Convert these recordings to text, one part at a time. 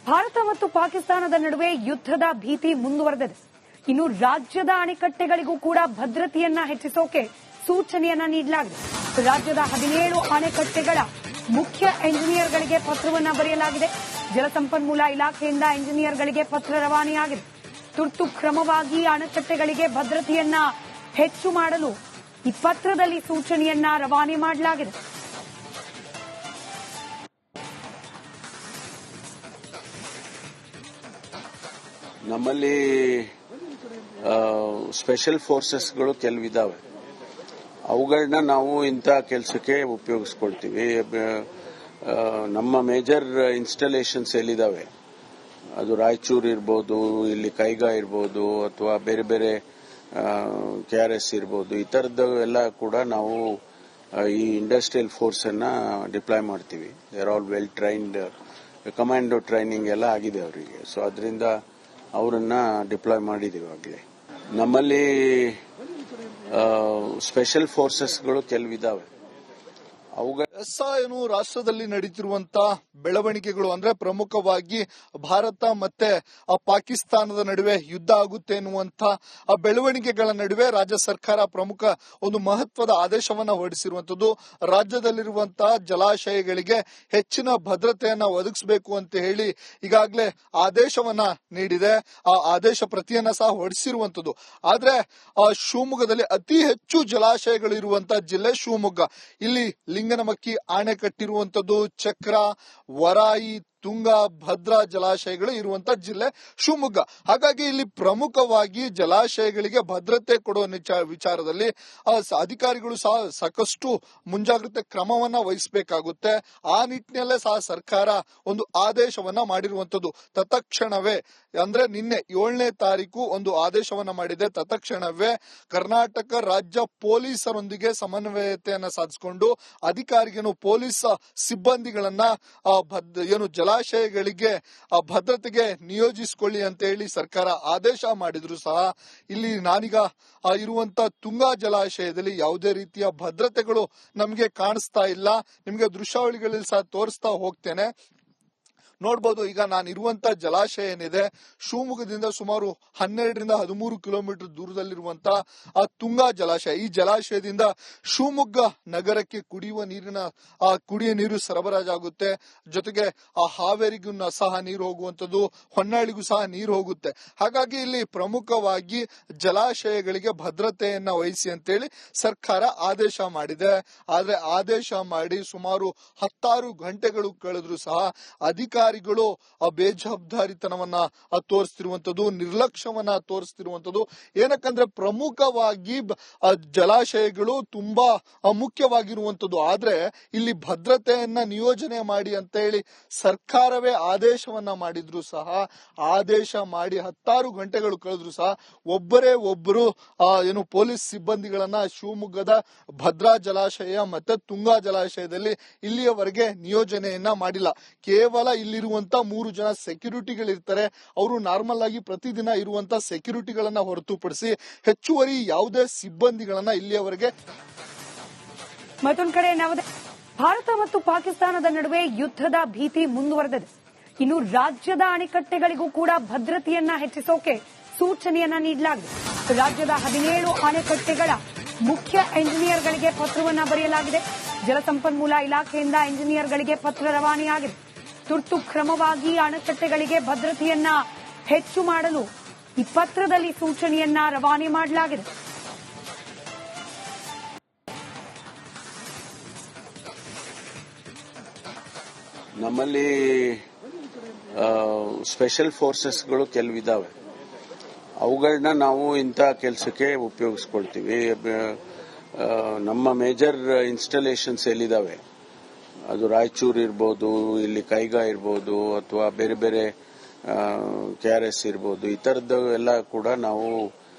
ಭಾರತ ಮತ್ತು ಪಾಕಿಸ್ತಾನದ ನಡುವೆ ಯುದ್ಧದ ಭೀತಿ ಮುಂದುವರೆದಿದೆ. ಇನ್ನು ರಾಜ್ಯದ ಅಣೆಕಟ್ಟೆಗಳಿಗೂ ಕೂಡ ಭದ್ರತೆಯನ್ನ ಹೆಚ್ಚಿಸೋಕೆ ಸೂಚನೆಯನ್ನ ನೀಡಲಾಗಿದೆ. ರಾಜ್ಯದ 17 ಅಣೆಕಟ್ಟೆಗಳ ಮುಖ್ಯ ಎಂಜಿನಿಯರ್ಗಳಿಗೆ ಪತ್ರವನ್ನ ಬರೆಯಲಾಗಿದೆ. ಜಲಸಂಪನ್ಮೂಲ ಇಲಾಖೆಯಿಂದ ಎಂಜಿನಿಯರ್ಗಳಿಗೆ ಪತ್ರ ರವಾನೆಯಾಗಿದೆ. ತುರ್ತು ಕ್ರಮವಾಗಿ ಅಣೆಕಟ್ಟೆಗಳಿಗೆ ಭದ್ರತೆಯನ್ನ ಹೆಚ್ಚು ಮಾಡಲು ಈ ಪತ್ರದಲ್ಲಿ ಸೂಚನೆಯನ್ನ ರವಾನೆ ಮಾಡಲಾಗಿದೆ. ನಮ್ಮಲ್ಲಿ ಸ್ಪೆಷಲ್ ಫೋರ್ಸಸ್ಗಳು ಕೆಲವಿದಾವೆ. ಅವುಗಳನ್ನ ನಾವು ಇಂಥ ಕೆಲಸಕ್ಕೆ ಉಪಯೋಗಿಸ್ಕೊಳ್ತೀವಿ. ನಮ್ಮ ಮೇಜರ್ ಇನ್ಸ್ಟಾಲೇಷನ್ಸ್ ಎಲ್ಲಿದಾವೆ, ಅದು ರಾಯಚೂರು ಇರ್ಬೋದು, ಇಲ್ಲಿ ಕೈಗಾ ಇರ್ಬೋದು, ಅಥವಾ ಬೇರೆ ಬೇರೆ KRS ಇರ್ಬೋದು, ಈ ಥರದ್ದು ಎಲ್ಲ ಕೂಡ ನಾವು ಈ ಇಂಡಸ್ಟ್ರಿಯಲ್ ಫೋರ್ಸ್ ಅನ್ನ ಡಿಪ್ಲಾಯ್ ಮಾಡ್ತೀವಿ. They are all well trained, commando training ಎಲ್ಲ ಆಗಿದೆ ಅವರಿಗೆ. ಸೊ ಅದರಿಂದ ಅವರನ್ನ ಡಿಪ್ಲಾಯ್ ಮಾಡಿದೀವಿ ಆಗಲೇ. ನಮ್ಮಲ್ಲಿ ಸ್ಪೆಷಲ್ ಫೋರ್ಸಸ್ಗಳು ಕೆಲವಿದಾವೆ. ಏನು ರಾಷ್ಟ್ರದಲ್ಲಿ ನಡೀತಿರುವಂತಹ ಬೆಳವಣಿಗೆಗಳು ಅಂದ್ರೆ ಪ್ರಮುಖವಾಗಿ ಭಾರತ ಮತ್ತೆ ಪಾಕಿಸ್ತಾನದ ನಡುವೆ ಯುದ್ಧ ಆಗುತ್ತೆ ಎನ್ನುವಂತ ಬೆಳವಣಿಗೆಗಳ ನಡುವೆ ರಾಜ್ಯ ಸರ್ಕಾರ ಪ್ರಮುಖ ಒಂದು ಮಹತ್ವದ ಆದೇಶವನ್ನ ಹೊರಡಿಸಿರುವಂತದ್ದು. ರಾಜ್ಯದಲ್ಲಿರುವಂತಹ ಜಲಾಶಯಗಳಿಗೆ ಹೆಚ್ಚಿನ ಭದ್ರತೆಯನ್ನ ಒದಗಿಸಬೇಕು ಅಂತ ಹೇಳಿ ಈಗಾಗಲೇ ಆದೇಶವನ್ನ ನೀಡಿದೆ. ಆ ಆದೇಶ ಪ್ರತಿಯನ್ನ ಸಹ ಹೊರಡಿಸಿರುವಂತದ್ದು. ಆದ್ರೆ ಶಿವಮೊಗ್ಗದಲ್ಲಿ ಅತಿ ಹೆಚ್ಚು ಜಲಾಶಯಗಳು ಇರುವಂತಹ ಜಿಲ್ಲೆ ಶಿವಮೊಗ್ಗ. ಇಲ್ಲಿ ಲಿಂಗನಮಕ್ಕಿ ಅಣೆಕಟ್ಟಿರುವಂತದ್ದು, ಚಕ್ರ, ವರಾಯಿ, ತುಂಗಾ, ಭದ್ರಾ ಜಲಾಶಯಗಳು ಇರುವಂತಹ ಜಿಲ್ಲೆ ಶಿವಮೊಗ್ಗ. ಹಾಗಾಗಿ ಇಲ್ಲಿ ಪ್ರಮುಖವಾಗಿ ಜಲಾಶಯಗಳಿಗೆ ಭದ್ರತೆ ಕೊಡುವ ವಿಚಾರದಲ್ಲಿ ಅಧಿಕಾರಿಗಳು ಸಹ ಸಾಕಷ್ಟು ಮುಂಜಾಗ್ರತೆ ಕ್ರಮವನ್ನ ವಹಿಸಬೇಕಾಗುತ್ತೆ. ಆ ನಿಟ್ಟಿನಲ್ಲೇ ಸಹ ಸರ್ಕಾರ ಒಂದು ಆದೇಶವನ್ನ ಮಾಡಿರುವಂತದ್ದು. ತತ್ಕ್ಷಣವೇ ಅಂದ್ರೆ ನಿನ್ನೆ 7ನೇ ತಾರೀಕು ಒಂದು ಆದೇಶವನ್ನ ಮಾಡಿದೆ. ತತ್ಕ್ಷಣವೇ ಕರ್ನಾಟಕ ರಾಜ್ಯ ಪೊಲೀಸರೊಂದಿಗೆ ಸಮನ್ವಯತೆಯನ್ನ ಸಾಧಿಸಿಕೊಂಡು ಅಧಿಕಾರಿಗಳು ಪೊಲೀಸ್ ಸಿಬ್ಬಂದಿಗಳನ್ನ ಜಲಾಶಯಗಳಿಗೆ ಭದ್ರತೆಗೆ ನಿಯೋಜಿಸಿಕೊಳ್ಳಿ ಅಂತ ಹೇಳಿ ಸರ್ಕಾರ ಆದೇಶ ಮಾಡಿದ್ರು ಸಹ ಇಲ್ಲಿ ನಾನೀಗ ಇರುವಂತ ತುಂಗಾ ಜಲಾಶಯದಲ್ಲಿ ಯಾವುದೇ ರೀತಿಯ ಭದ್ರತೆಗಳು ನಮಗೆ ಕಾಣಿಸ್ತಾ ಇಲ್ಲ. ನಿಮಗೆ ದೃಶ್ಯಾವಳಿಗಳಲ್ಲಿ ಸಹ ತೋರಿಸ್ತಾ ಹೋಗ್ತೇನೆ. ನೋಡಬಹುದು, ಈಗ ನಾನು ಇರುವಂತ ಜಲಾಶಯ ಏನಿದೆ ಶಿವಮೊಗ್ಗದಿಂದ ಸುಮಾರು 12ರಿಂದ 13 ಕಿಲೋಮೀಟರ್ ದೂರದಲ್ಲಿರುವಂತಹ ಆ ತುಂಗಾ ಜಲಾಶಯ. ಈ ಜಲಾಶಯದಿಂದ ಶಿವಮೊಗ್ಗ ನಗರಕ್ಕೆ ಕುಡಿಯುವ ನೀರು ಸರಬರಾಜಾಗುತ್ತೆ. ಜೊತೆಗೆ ಆ ಹಾವೇರಿಗೂ ಸಹ ನೀರು ಹೋಗುವಂತದ್ದು, ಹೊನ್ನಾಳಿಗೂ ಸಹ ನೀರು ಹೋಗುತ್ತೆ. ಹಾಗಾಗಿ ಇಲ್ಲಿ ಪ್ರಮುಖವಾಗಿ ಜಲಾಶಯಗಳಿಗೆ ಭದ್ರತೆಯನ್ನ ವಹಿಸಿ ಅಂತೇಳಿ ಸರ್ಕಾರ ಆದೇಶ ಮಾಡಿದೆ. ಆದ್ರೆ ಆದೇಶ ಮಾಡಿ ಸುಮಾರು 16 ಗಂಟೆಗಳು ಕಳೆದ್ರು ಸಹ ಅಧಿಕಾರಿಗಳು ಬೇಜವಾಬ್ದಾರಿತನವನ್ನ ತೋರಿಸ್ತಿರುವಂತದ್ದು, ನಿರ್ಲಕ್ಷ್ಯವನ್ನ ತೋರಿಸ್ತಿರುವಂತದ್ದು. ಏನಕ್ಕಂದ್ರೆ ಪ್ರಮುಖವಾಗಿ ಜಲಾಶಯಗಳು ತುಂಬಾ ಮುಖ್ಯವಾಗಿರುವಂತದ್ದು. ಆದ್ರೆ ಇಲ್ಲಿ ಭದ್ರತೆಯನ್ನ ನಿಯೋಜನೆ ಮಾಡಿ ಅಂತ ಹೇಳಿ ಸರ್ಕಾರವೇ ಆದೇಶವನ್ನ ಮಾಡಿದ್ರು ಸಹ, ಆದೇಶ ಮಾಡಿ 16 ಗಂಟೆಗಳು ಕಳೆದ್ರು ಸಹ ಒಬ್ಬರು ಪೊಲೀಸ್ ಸಿಬ್ಬಂದಿಗಳನ್ನ ಶಿವಮೊಗ್ಗದ ಭದ್ರಾ ಜಲಾಶಯ ಮತ್ತೆ ತುಂಗಾ ಜಲಾಶಯದಲ್ಲಿ ಇಲ್ಲಿಯವರೆಗೆ ನಿಯೋಜನೆಯನ್ನ ಮಾಡಿಲ್ಲ. ಕೇವಲ ಇಲ್ಲಿರುವಂತ 3 ಜನ ಸೆಕ್ಯೂರಿಟಿಗಳಿರ್ತಾರೆ. ಅವರು ನಾರ್ಮಲ್ ಆಗಿ ಪ್ರತಿದಿನ ಇರುವಂತ ಸೆಕ್ಯೂರಿಟಿಗಳನ್ನ ಹೊರತುಪಡಿಸಿ ಹೆಚ್ಚುವರಿ ಯಾವುದೇ ಸಿಬ್ಬಂದಿಗಳನ್ನ ಇಲ್ಲಿಯವರೆಗೆ. ಮತ್ತೊಂದು ಕಡೆ ಭಾರತ ಮತ್ತು ಪಾಕಿಸ್ತಾನದ ನಡುವೆ ಯುದ್ಧದ ಭೀತಿ ಮುಂದುವರೆದಿದೆ. ಇನ್ನು ರಾಜ್ಯದ ಅಣೆಕಟ್ಟೆಗಳಿಗೂ ಕೂಡ ಭದ್ರತೆಯನ್ನ ಹೆಚ್ಚಿಸೋಕೆ ಸೂಚನೆಯನ್ನ ನೀಡಲಾಗಿದೆ. ರಾಜ್ಯದ 17 ಅಣೆಕಟ್ಟೆಗಳ ಮುಖ್ಯ ಎಂಜಿನಿಯರ್ಗಳಿಗೆ ಪತ್ರವನ್ನ ಬರೆಯಲಾಗಿದೆ. ಜಲಸಂಪನ್ಮೂಲ ಇಲಾಖೆಯಿಂದ ಎಂಜಿನಿಯರ್ಗಳಿಗೆ ಪತ್ರ ರವಾನೆಯಾಗಿದೆ. ತುರ್ತು ಕ್ರಮವಾಗಿ ಅಣೆಕಟ್ಟೆಗಳಿಗೆ ಭದ್ರತೆಯನ್ನ ಹೆಚ್ಚು ಮಾಡಲು ಈ ಪತ್ರದಲ್ಲಿ ಸೂಚನೆಯನ್ನ ರವಾನೆ ಮಾಡಲಾಗಿದೆ. ನಮ್ಮಲ್ಲಿ ಸ್ಪೆಷಲ್ ಫೋರ್ಸಸ್ಗಳು ಕೆಲವಿದಾವೆ. ಅವುಗಳನ್ನ ನಾವು ಇಂಥ ಕೆಲಸಕ್ಕೆ ಉಪಯೋಗಿಸ್ಕೊಳ್ತೀವಿ. ನಮ್ಮ ಮೇಜರ್ ಇನ್ಸ್ಟಾಲೇಷನ್ಸ್ ಎಲ್ಲಿದಾವೆ, ಅದು ರಾಯಚೂರು ಇರ್ಬೋದು, ಇಲ್ಲಿ ಕೈಗಾ ಇರ್ಬೋದು, ಅಥವಾ ಬೇರೆ ಬೇರೆ KRS ಇರ್ಬೋದು, ಈ ಥರದ್ದು ಎಲ್ಲ ಕೂಡ ನಾವು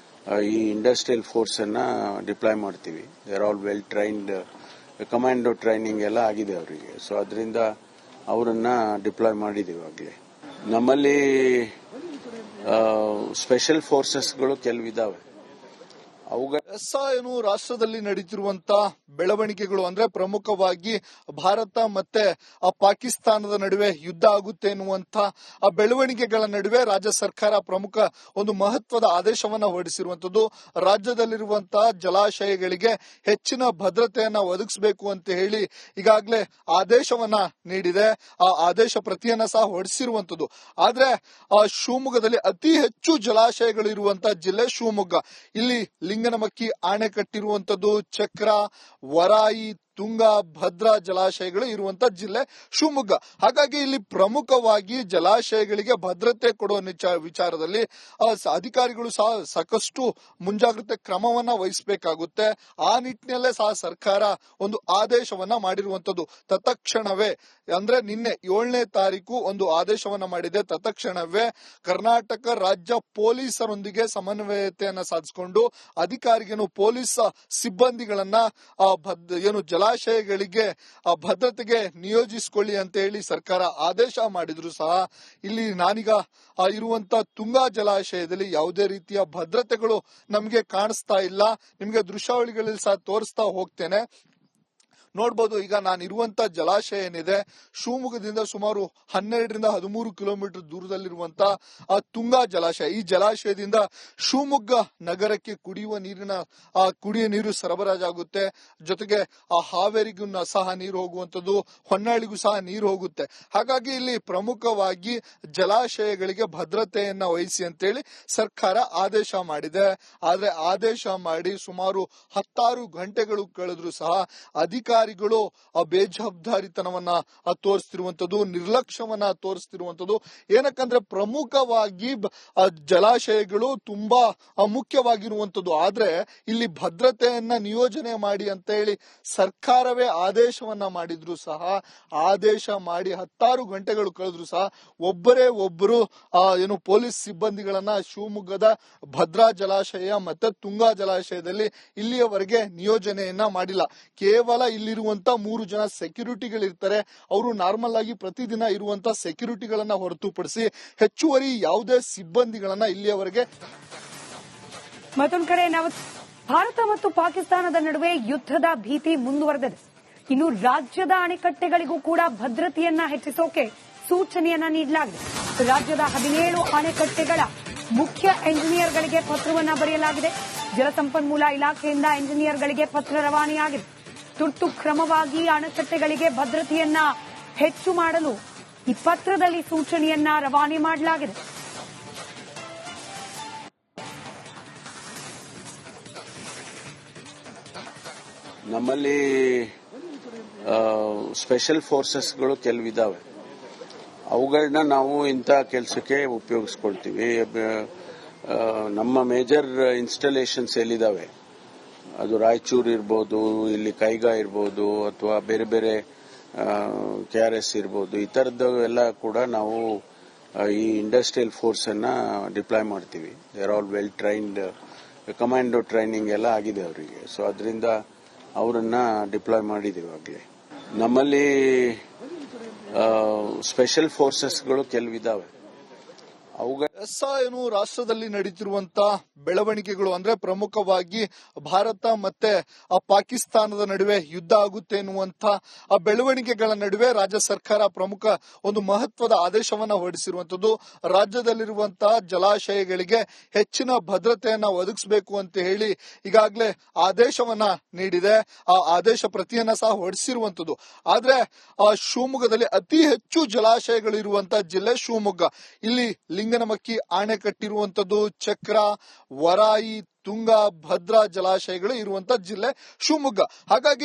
ಈ ಇಂಡಸ್ಟ್ರಿಯಲ್ ಫೋರ್ಸ್ ಅನ್ನ ಡಿಪ್ಲಾಯ್ ಮಾಡ್ತೀವಿ. They are all well trained, commando training ಎಲ್ಲ ಆಗಿದೆ ಅವರಿಗೆ. ಸೊ ಅದರಿಂದ ಅವರನ್ನ ಡಿಪ್ಲಾಯ್ ಮಾಡಿದೀವಿ ಆಗಲೇ. ನಮ್ಮಲ್ಲಿ ಸ್ಪೆಷಲ್ ಫೋರ್ಸಸ್ಗಳು ಕೆಲವಿದಾವೆ. ಅವುಗಳ ಏನು ರಾಷ್ಟ್ರದಲ್ಲಿ ನಡೀತಿರುವಂತಹ ಬೆಳವಣಿಗೆಗಳು ಅಂದ್ರೆ ಪ್ರಮುಖವಾಗಿ ಭಾರತ ಮತ್ತೆ ಪಾಕಿಸ್ತಾನದ ನಡುವೆ ಯುದ್ಧ ಆಗುತ್ತೆ ಎನ್ನುವಂತ ಬೆಳವಣಿಗೆಗಳ ನಡುವೆ ರಾಜ್ಯ ಸರ್ಕಾರ ಪ್ರಮುಖ ಒಂದು ಮಹತ್ವದ ಆದೇಶವನ್ನ ಹೊರಡಿಸಿರುವಂತದ್ದು. ರಾಜ್ಯದಲ್ಲಿರುವಂತಹ ಜಲಾಶಯಗಳಿಗೆ ಹೆಚ್ಚಿನ ಭದ್ರತೆಯನ್ನ ಒದಗಿಸಬೇಕು ಅಂತ ಹೇಳಿ ಈಗಾಗಲೇ ಆದೇಶವನ್ನ ನೀಡಿದೆ. ಆ ಆದೇಶ ಪ್ರತಿಯನ್ನ ಸಹ ಹೊರಡಿಸಿರುವಂತದ್ದು. ಆದ್ರೆ ಶಿವಮೊಗ್ಗದಲ್ಲಿ ಅತಿ ಹೆಚ್ಚು ಜಲಾಶಯಗಳು ಇರುವಂತಹ ಜಿಲ್ಲೆ ಶಿವಮೊಗ್ಗ. ಇಲ್ಲಿ ಲಿಂಗನಮಕ್ಕಿ ಅಣೆಕಟ್ಟಿರುವಂತದ್ದು, ಚಕ್ರ, ವರಾಯಿ, ತುಂಗಾ, ಭದ್ರಾ ಜಲಾಶಯಗಳು ಇರುವಂತ ಜಿಲ್ಲೆ ಶಿವಮೊಗ್ಗ. ಹಾಗಾಗಿ ಇಲ್ಲಿ ಪ್ರಮುಖವಾಗಿ ಜಲಾಶಯಗಳಿಗೆ ಭದ್ರತೆ ಕೊಡುವ ವಿಚಾರದಲ್ಲಿ ಅಧಿಕಾರಿಗಳು ಸಹ ಸಾಕಷ್ಟು ಮುಂಜಾಗ್ರತೆ ಕ್ರಮವನ್ನ ವಹಿಸಬೇಕಾಗುತ್ತೆ. ಆ ನಿಟ್ಟಿನಲ್ಲೇ ಸಹ ಸರ್ಕಾರ ಒಂದು ಆದೇಶವನ್ನ ಮಾಡಿರುವಂತದ್ದು. ತತ್ಕ್ಷಣವೇ ಅಂದ್ರೆ ನಿನ್ನೆ 7ನೇ ತಾರೀಕು ಒಂದು ಆದೇಶವನ್ನ ಮಾಡಿದೆ. ತತ್ಕ್ಷಣವೇ ಕರ್ನಾಟಕ ರಾಜ್ಯ ಪೊಲೀಸರೊಂದಿಗೆ ಸಮನ್ವಯತೆಯನ್ನ ಸಾಧಿಸಿಕೊಂಡು ಅಧಿಕಾರಿಗಳು ಪೊಲೀಸ್ ಸಿಬ್ಬಂದಿಗಳನ್ನ ಜಲಾಶಯಗಳಿಗೆ ಭದ್ರತೆಗೆ ನಿಯೋಜಿಸಿಕೊಳ್ಳಿ ಅಂತ ಹೇಳಿ ಸರ್ಕಾರ ಆದೇಶ ಮಾಡಿದ್ರು ಸಹ ಇಲ್ಲಿ ನಾನೀಗ ಇರುವಂತ ತುಂಗಾ ಜಲಾಶಯದಲ್ಲಿ ಯಾವುದೇ ರೀತಿಯ ಭದ್ರತೆಗಳು ನಮಗೆ ಕಾಣಿಸ್ತಾ ಇಲ್ಲ. ನಿಮಗೆ ದೃಶ್ಯಾವಳಿಗಳಲ್ಲಿ ಸಹ ತೋರಿಸ್ತಾ ಹೋಗ್ತೇನೆ. ನೋಡ್ಬೋದು, ಈಗ ನಾನು ಇರುವಂತ ಜಲಾಶಯ ಏನಿದೆ ಶಿವಮೊಗ್ಗದಿಂದ ಸುಮಾರು 12ರಿಂದ 13 ಕಿಲೋಮೀಟರ್ ದೂರದಲ್ಲಿರುವಂತಹ ತುಂಗಾ ಜಲಾಶಯ. ಈ ಜಲಾಶಯದಿಂದ ಶಿವಮೊಗ್ಗ ನಗರಕ್ಕೆ ಕುಡಿಯುವ ನೀರು ಸರಬರಾಜಾಗುತ್ತೆ. ಜೊತೆಗೆ ಹಾವೇರಿಗೂ ಸಹ ನೀರು ಹೋಗುವಂತದ್ದು, ಹೊನ್ನಾಳಿಗೂ ಸಹ ನೀರು ಹೋಗುತ್ತೆ. ಹಾಗಾಗಿ ಇಲ್ಲಿ ಪ್ರಮುಖವಾಗಿ ಜಲಾಶಯಗಳಿಗೆ ಭದ್ರತೆಯನ್ನ ವಹಿಸಿ ಅಂತೇಳಿ ಸರ್ಕಾರ ಆದೇಶ ಮಾಡಿದೆ. ಆದ್ರೆ ಆದೇಶ ಮಾಡಿ ಸುಮಾರು 16 ಗಂಟೆಗಳು ಕಳೆದ್ರು ಸಹ ಅಧಿಕಾರಿಗಳು ಬೇಜವಾಬ್ದಾರಿತನವನ್ನ ತೋರಿಸ್ತಿರುವಂತದ್ದು, ನಿರ್ಲಕ್ಷ್ಯವನ್ನ ತೋರಿಸ್ತಿರುವಂತದ್ದು. ಏನಕ್ಕಂದ್ರೆ ಪ್ರಮುಖವಾಗಿ ಜಲಾಶಯಗಳು ತುಂಬಾ ಮುಖ್ಯವಾಗಿರುವಂತದ್ದು. ಆದ್ರೆ ಇಲ್ಲಿ ಭದ್ರತೆಯನ್ನ ನಿಯೋಜನೆ ಮಾಡಿ ಅಂತ ಹೇಳಿ ಸರ್ಕಾರವೇ ಆದೇಶವನ್ನ ಮಾಡಿದ್ರು ಸಹ, ಆದೇಶ ಮಾಡಿ 16 ಗಂಟೆಗಳು ಕಳೆದ್ರು ಸಹ ಒಬ್ಬರು ಪೊಲೀಸ್ ಸಿಬ್ಬಂದಿಗಳನ್ನ ಶಿವಮೊಗ್ಗದ ಭದ್ರಾ ಜಲಾಶಯ ಮತ್ತೆ ತುಂಗಾ ಜಲಾಶಯದಲ್ಲಿ ಇಲ್ಲಿಯವರೆಗೆ ನಿಯೋಜನೆಯನ್ನ ಮಾಡಿಲ್ಲ. ಕೇವಲ ಇಲ್ಲಿರುವಂತ 3 ಜನ ಸೆಕ್ಯೂರಿಟಿಗಳಿರ್ತಾರೆ. ಅವರು ನಾರ್ಮಲ್ ಆಗಿ ಪ್ರತಿದಿನ ಇರುವಂತ ಸೆಕ್ಯೂರಿಟಿಗಳನ್ನ ಹೊರತುಪಡಿಸಿ ಹೆಚ್ಚುವರಿ ಯಾವುದೇ ಸಿಬ್ಬಂದಿಗಳನ್ನ ಇಲ್ಲಿಯವರೆಗೆ. ಮತ್ತೊಂದು ಕಡೆ ಭಾರತ ಮತ್ತು ಪಾಕಿಸ್ತಾನದ ನಡುವೆ ಯುದ್ಧದ ಭೀತಿ ಮುಂದುವರೆದಿದೆ. ಇನ್ನು ರಾಜ್ಯದ ಅಣೆಕಟ್ಟೆಗಳಿಗೂ ಕೂಡ ಭದ್ರತೆಯನ್ನ ಹೆಚ್ಚಿಸೋಕೆ ಸೂಚನೆಯನ್ನ ನೀಡಲಾಗಿದೆ. ರಾಜ್ಯದ 17 ಅಣೆಕಟ್ಟೆಗಳ ಮುಖ್ಯ ಎಂಜಿನಿಯರ್ಗಳಿಗೆ ಪತ್ರವನ್ನ ಬರೆಯಲಾಗಿದೆ. ಜಲಸಂಪನ್ಮೂಲ ಇಲಾಖೆಯಿಂದ ಎಂಜಿನಿಯರ್ಗಳಿಗೆ ಪತ್ರ ರವಾನೆಯಾಗಿದೆ. ತುರ್ತು ಕ್ರಮವಾಗಿ ಅಣೆಕಟ್ಟೆಗಳಿಗೆ ಭದ್ರತೆಯನ್ನ ಹೆಚ್ಚು ಮಾಡಲು ಈ ಪತ್ರದಲ್ಲಿ ಸೂಚನೆಯನ್ನ ರವಾನೆ ಮಾಡಲಾಗಿದೆ. ನಮ್ಮಲ್ಲಿ ಸ್ಪೆಷಲ್ ಫೋರ್ಸಸ್ಗಳು ಕೆಲವಿದಾವೆ. ಅವುಗಳನ್ನ ನಾವು ಇಂಥ ಕೆಲಸಕ್ಕೆ ಉಪಯೋಗಿಸ್ಕೊಳ್ತೀವಿ. ನಮ್ಮ ಮೇಜರ್ ಇನ್ಸ್ಟಾಲೇಷನ್ಸ್ ಎಲ್ಲಿದಾವೆ, ಅದು ರಾಯಚೂರು ಇರ್ಬೋದು, ಇಲ್ಲಿ ಕೈಗಾ ಇರ್ಬೋದು, ಅಥವಾ ಬೇರೆ ಬೇರೆ KRS ಇರ್ಬೋದು, ಈ ತರದ್ದು ಎಲ್ಲ ಕೂಡ ನಾವು ಈ ಇಂಡಸ್ಟ್ರಿಯಲ್ ಫೋರ್ಸ್ ಅನ್ನ ಡಿಪ್ಲಾಯ್ ಮಾಡ್ತೀವಿ. They are all well trained, commando training ಎಲ್ಲ ಆಗಿದೆ ಅವರಿಗೆ. ಸೊ ಅದರಿಂದ ಅವರನ್ನ ಡಿಪ್ಲಾಯ್ ಮಾಡಿದೀವಿ ಆಗಲೇ. ನಮ್ಮಲ್ಲಿ ಸ್ಪೆಷಲ್ ಫೋರ್ಸಸ್ಗಳು ಕೆಲವಿದಾವೆ. ಏನು ರಾಷ್ಟ್ರದಲ್ಲಿ ನಡೀತಿರುವಂತಹ ಬೆಳವಣಿಗೆಗಳು ಅಂದ್ರೆ ಪ್ರಮುಖವಾಗಿ ಭಾರತ ಮತ್ತೆ ಪಾಕಿಸ್ತಾನದ ನಡುವೆ ಯುದ್ಧ ಆಗುತ್ತೆ ಎನ್ನುವಂತ ಬೆಳವಣಿಗೆಗಳ ನಡುವೆ ರಾಜ್ಯ ಸರ್ಕಾರ ಪ್ರಮುಖ ಒಂದು ಮಹತ್ವದ ಆದೇಶವನ್ನ ಹೊರಡಿಸಿರುವಂತದ್ದು. ರಾಜ್ಯದಲ್ಲಿರುವಂತಹ ಜಲಾಶಯಗಳಿಗೆ ಹೆಚ್ಚಿನ ಭದ್ರತೆಯನ್ನ ಒದಗಿಸಬೇಕು ಅಂತ ಹೇಳಿ ಈಗಾಗಲೇ ಆದೇಶವನ್ನ ನೀಡಿದೆ. ಆ ಆದೇಶ ಪ್ರತಿಯನ್ನ ಸಹ ಹೊರಡಿಸಿರುವಂತದ್ದು. ಆದ್ರೆ ಶಿವಮೊಗ್ಗದಲ್ಲಿ ಅತಿ ಹೆಚ್ಚು ಜಲಾಶಯಗಳು ಇರುವಂತಹ ಜಿಲ್ಲೆ ಶಿವಮೊಗ್ಗ. ಇಲ್ಲಿ ಲಿಂಗನಮಕ್ಕಿ ಅಣೆಕಟ್ಟಿರುವಂತದ್ದು, ಚಕ್ರ, ವರಾಯಿ, ತುಂಗಾ, ಭದ್ರಾ ಜಲಾಶಯಗಳು ಇರುವಂತ ಜಿಲ್ಲೆ ಶಿವಮೊಗ್ಗ. ಹಾಗಾಗಿ